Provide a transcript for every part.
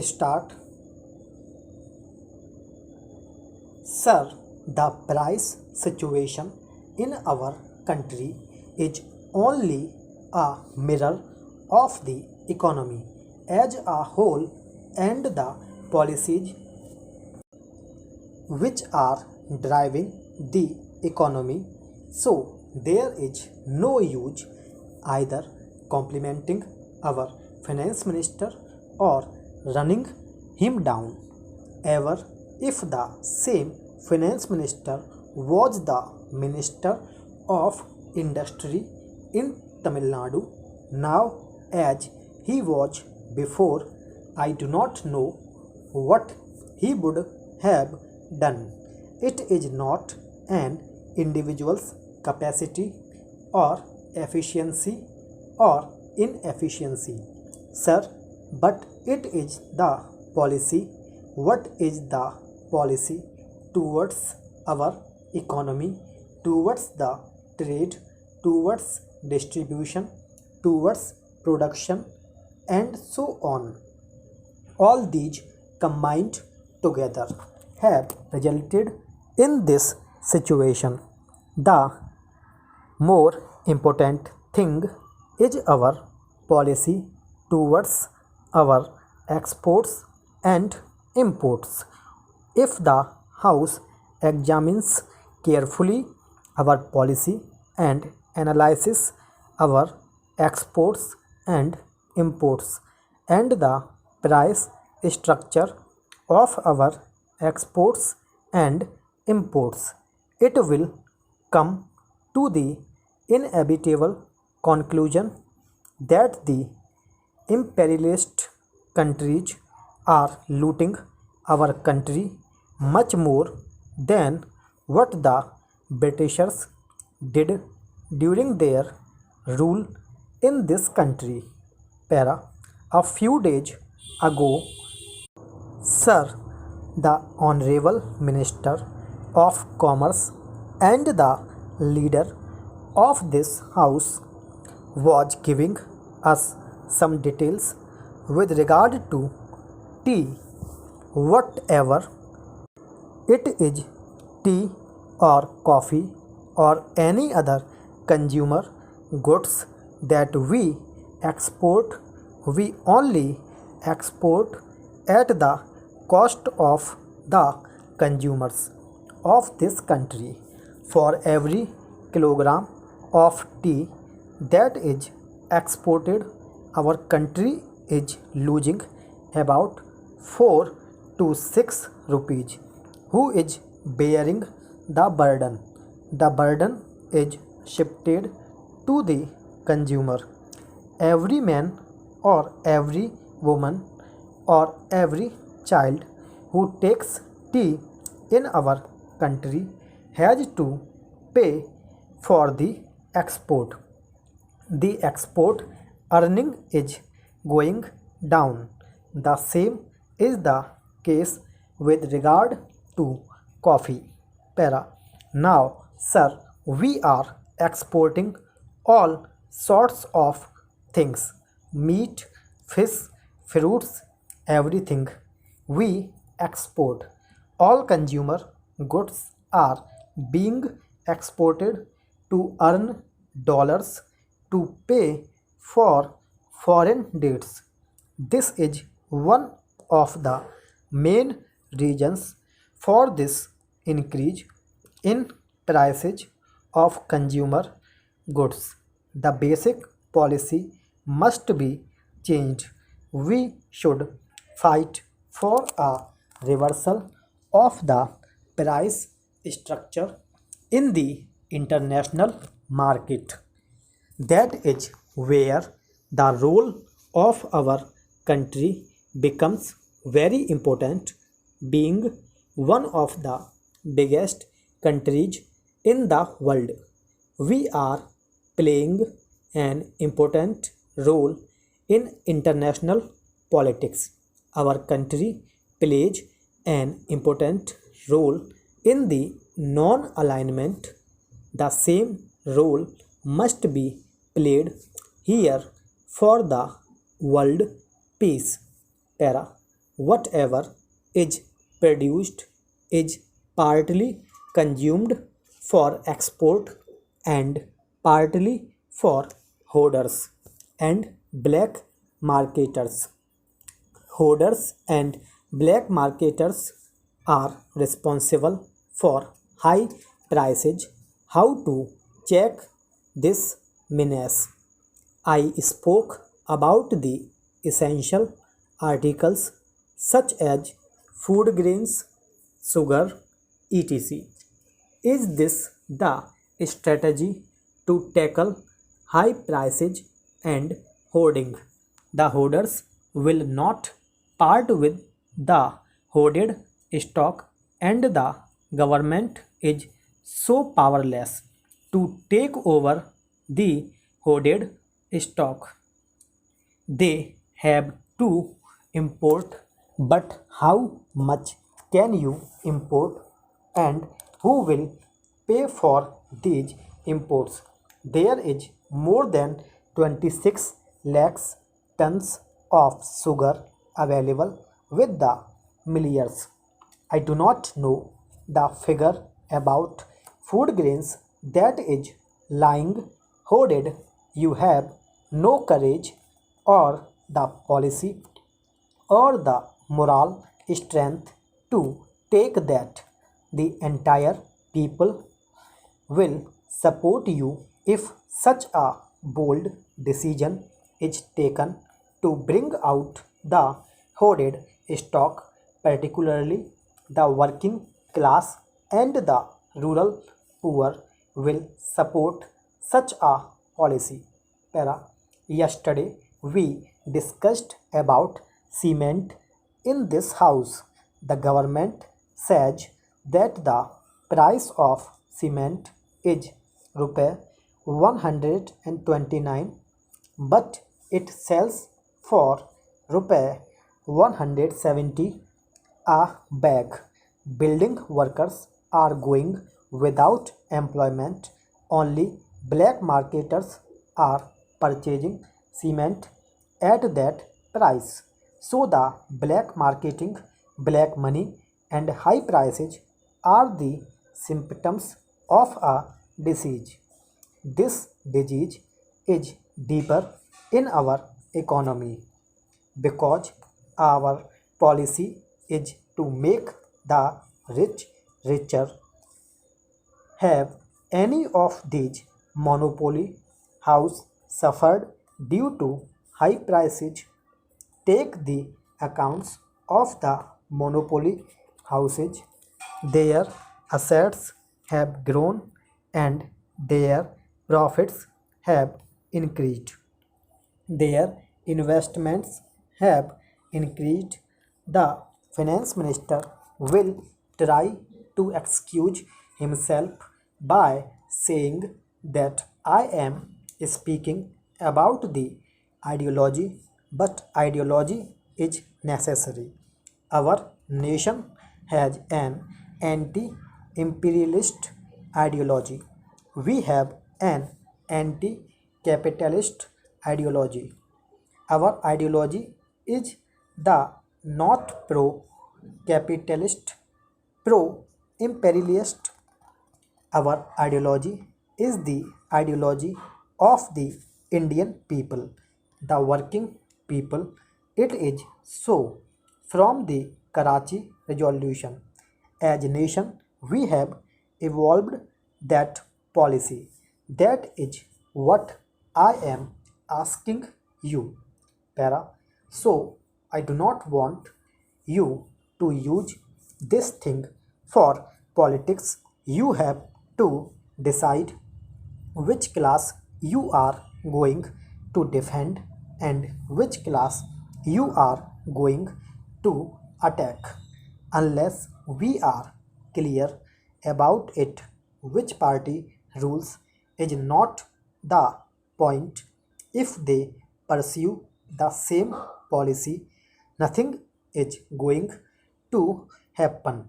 start. Sir, the price situation in our country is only a mirror of the economy as a whole and the policies which are driving the economy. So, there is no use either complimenting our finance minister or running him down. Ever if the same finance minister was the minister of industry in Tamil Nadu, now as he was before, I do not know what he would have done. It is not an individual's capacity or efficiency or inefficiency, sir, but it is the policy. What is the policy towards our economy, towards the trade, towards distribution, towards production, and so on? All these combined together have resulted in this situation. The more important thing is our policy towards our exports and imports. If the House examines carefully our policy and analyzes our exports and imports and the price structure of our exports and imports, it will come to the inevitable conclusion that the imperialist countries are looting our country much more than what the Britishers did during their rule in this country. Para. A few days ago, Sir, the Honorable Minister of Commerce and the leader of this House was giving us some details with regard to tea. Whatever it is, tea or coffee or any other consumer goods that we export, we only export at the cost of the consumers of this country. For every kilogram of tea that is exported, our country is losing about 4 to 6 rupees. Who is bearing the burden? The burden is shifted to the consumer. Every man or every woman or every child who takes tea in our country has to pay for the export. The export earning is going down. The same is the case with regard to coffee. Para. Now, sir, we are exporting all sorts of things: meat, fish, fruits, everything we export. All consumer goods are being exported to earn dollars to pay for foreign debts. This is one of the main reasons for this increase in prices of consumer goods. The basic policy must be changed. We should fight for a reversal of the price structure in the international market. That is where the role of our country becomes very important. Being one of the biggest countries in the world, we are playing an important role in international politics. Our country plays an important role in the non alignment. The same role must be played here for the world peace. Para. whatever is produced is partly consumed for export and partly for hoarders and black marketers. Hoarders and black marketers are responsible for high prices. How to check this menace? I spoke about the essential articles such as food grains, sugar, etc. Is this the strategy to tackle high prices and hoarding? The hoarders will not part with the hoarded stock, and the government is so powerless to take over the hoarded stock. They have to import, but how much can you import and who will pay for these imports? There is more than 26 lakhs tons of sugar available with the millions. I do not know the figure about food grains that is lying hoarded. You have no courage or the policy or the moral strength to take that. The entire people will support you if such a bold decision is taken to bring out the hoarded stock, particularly the working class and the rural poor will support such a policy. Para. Yesterday we discussed about cement in this house. The government says that the price of cement is rupee 129, but it sells for rupee 170 a bag. Building workers are going without employment. Only black marketers are purchasing cement at that price. So the black marketing, black money and high prices are the symptoms of a disease. This disease is deeper in our economy because our policy is to make the rich richer. Have any of these monopoly house suffered due to high prices? Take the accounts of the monopoly houses. Their assets have grown and their profits have increased. Their investments have increased. The finance minister will try to excuse himself by saying that I am speaking about the ideology, but ideology is necessary. Our nation has an anti imperialist ideology. We have an anti capitalist ideology. Our ideology is the not pro capitalist, pro imperialist. Our ideology is the ideology of the Indian people, the working people. It is so from the Karachi Resolution. As a nation, we have evolved that policy. That is what I am asking you, Para. So, I do not want you to use this thing for politics. You have to decide which class you are going to defend and which class you are going to attack. Unless we are clear about it, which party rules is not the point. If they pursue the same policy, nothing is going to happen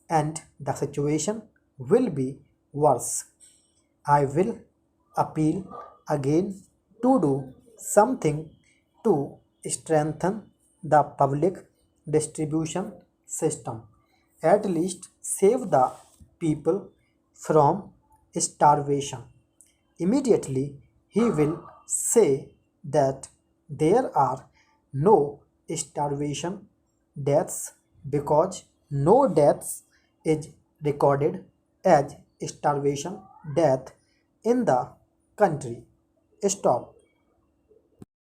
and the situation will be worse. I will appeal again to do something to strengthen the public distribution system. At least save the people from starvation. Immediately he will say that there are no starvation deaths because no deaths is recorded as starvation death in the country. Stop.